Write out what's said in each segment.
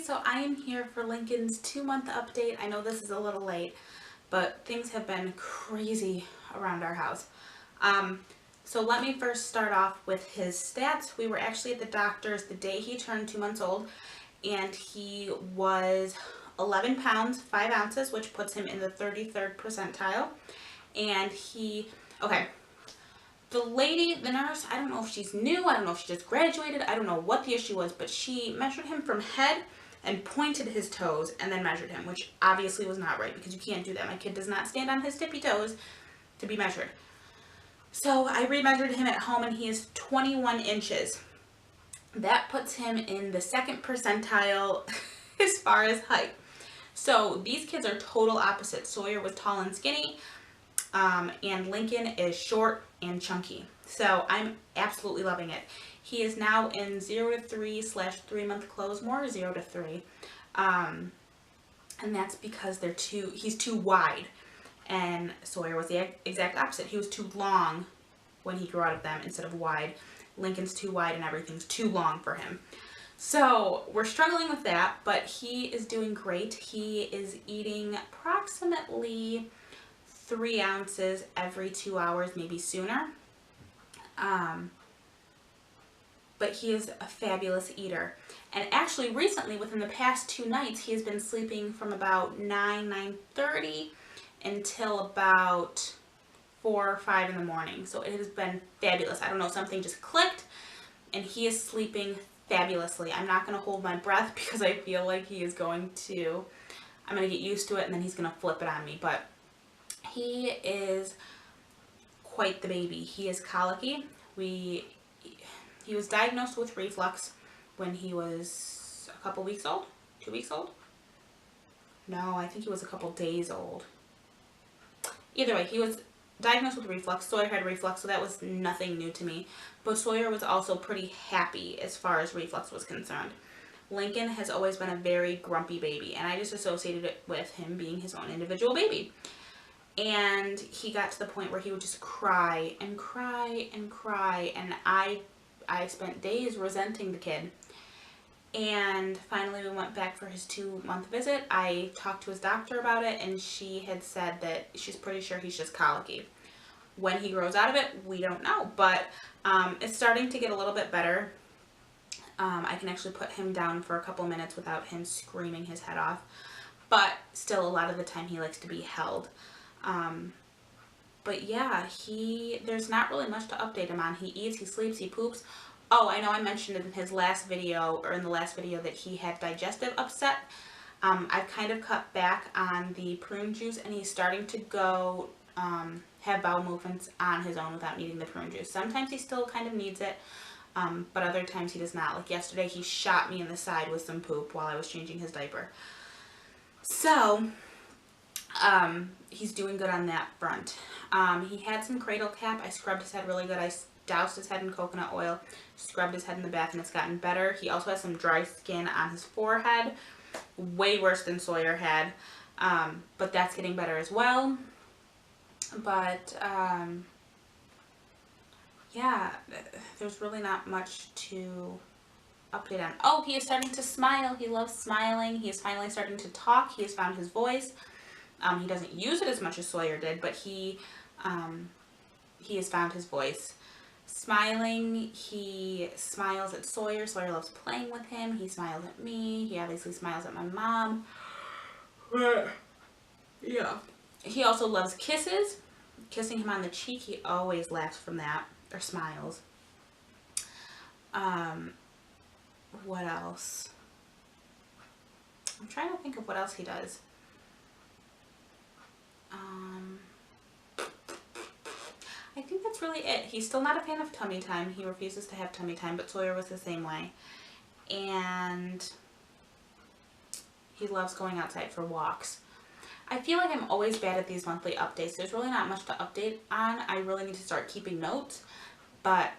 so I am here for Lincoln's 2-month update. I know this is a little late, but things have been crazy around our house. So let me first start off with his stats. We were actually at the doctor's the day he turned 2 months old, and he was 11 pounds, 5 ounces, which puts him in the 33rd percentile. And the lady, the nurse, I don't know if she's new, I don't know if she just graduated, I don't know what the issue was, but she measured him from head and pointed his toes and then measured him, which obviously was not right because you can't do that. My kid does not stand on his tippy toes to be measured. So I remeasured him at home and he is 21 inches. That puts him in the 2nd percentile as far as height. So these kids are total opposites. Sawyer was tall and skinny, and Lincoln is short and chunky. So I'm absolutely loving it. He is now in 0 to 3 / 3-month clothes, more 0 to 3. And that's because he's too wide. And Sawyer was the exact opposite. He was too long when he grew out of them instead of wide. Lincoln's too wide and everything's too long for him. So we're struggling with that, but he is doing great. He is eating approximately 3 ounces every 2 hours, maybe sooner. But he is a fabulous eater. And actually recently, within the past 2 nights, he has been sleeping from about 9:30 until about 4 or 5 in the morning. So it has been fabulous. I don't know, something just clicked and he is sleeping fabulously. I'm not going to hold my breath because I feel like I'm going to get used to it and then he's going to flip it on me. But he is quite the baby. He is colicky. He was diagnosed with reflux when he was a couple weeks old, 2 weeks old. No, I think he was a couple days old. Either way, he was diagnosed with reflux. Sawyer had reflux, so that was nothing new to me. But Sawyer was also pretty happy as far as reflux was concerned. Lincoln has always been a very grumpy baby, and I just associated it with him being his own individual baby. And he got to the point where he would just cry and cry and cry, and I spent days resenting the kid. And finally we went back for his 2-month visit. I talked to his doctor about it, and she had said that she's pretty sure he's just colicky. When he grows out of it, we don't know, but it's starting to get a little bit better. I can actually put him down for a couple minutes without him screaming his head off, but still a lot of the time he likes to be held. But yeah, there's not really much to update him on. He eats, he sleeps, he poops. Oh, I know I mentioned in his last video, or in the last video, that he had digestive upset. I've kind of cut back on the prune juice, and he's starting to go have bowel movements on his own without needing the prune juice. Sometimes he still kind of needs it, but other times he does not. Like yesterday, he shot me in the side with some poop while I was changing his diaper. So he's doing good on that front. He had some cradle cap. I scrubbed his head really good. I doused his head in coconut oil, scrubbed his head in the bath, and it's gotten better. He also has some dry skin on his forehead, way worse than Sawyer had, but that's getting better as well. But yeah, there's really not much to update on. Oh, he is starting to smile. He loves smiling. He is finally starting to talk. He has found his voice. He doesn't use it as much as Sawyer did, but he has found his voice. Smiling, he smiles at Sawyer. Sawyer loves playing with him. He smiles at me. He obviously smiles at my mom. Yeah. He also loves kisses. Kissing him on the cheek, he always laughs from that, or smiles. What else? I'm trying to think of what else he does. I think that's really it. He's still not a fan of tummy time. He refuses to have tummy time, but Sawyer was the same way. And he loves going outside for walks. I feel like I'm always bad at these monthly updates. There's really not much to update on. I really need to start keeping notes. But,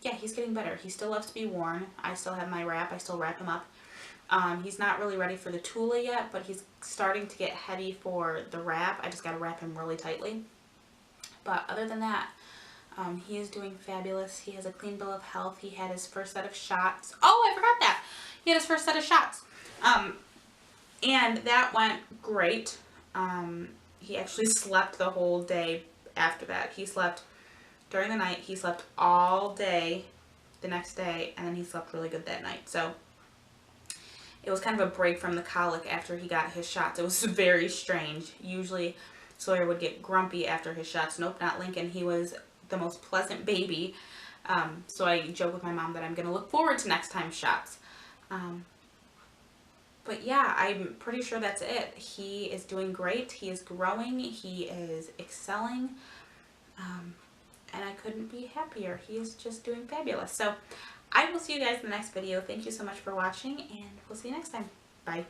yeah, he's getting better. He still loves to be worn. I still have my wrap. I still wrap him up. He's not really ready for the Tula yet, but he's starting to get heavy for the wrap. I just got to wrap him really tightly. But other than that, He is doing fabulous. He has a clean bill of health. He had his first set of shots. Oh, I forgot that. He had his first set of shots. And that went great. He actually slept the whole day after that. He slept during the night. He slept all day the next day, and then he slept really good that night. So it was kind of a break from the colic after he got his shots. It was very strange. Usually Sawyer would get grumpy after his shots. Nope, not Lincoln. He was the most pleasant baby. So I joke with my mom that I'm going to look forward to next time's shots. But yeah, I'm pretty sure that's it. He is doing great. He is growing. He is excelling. And I couldn't be happier. He is just doing fabulous. So I will see you guys in the next video. Thank you so much for watching, and we'll see you next time. Bye.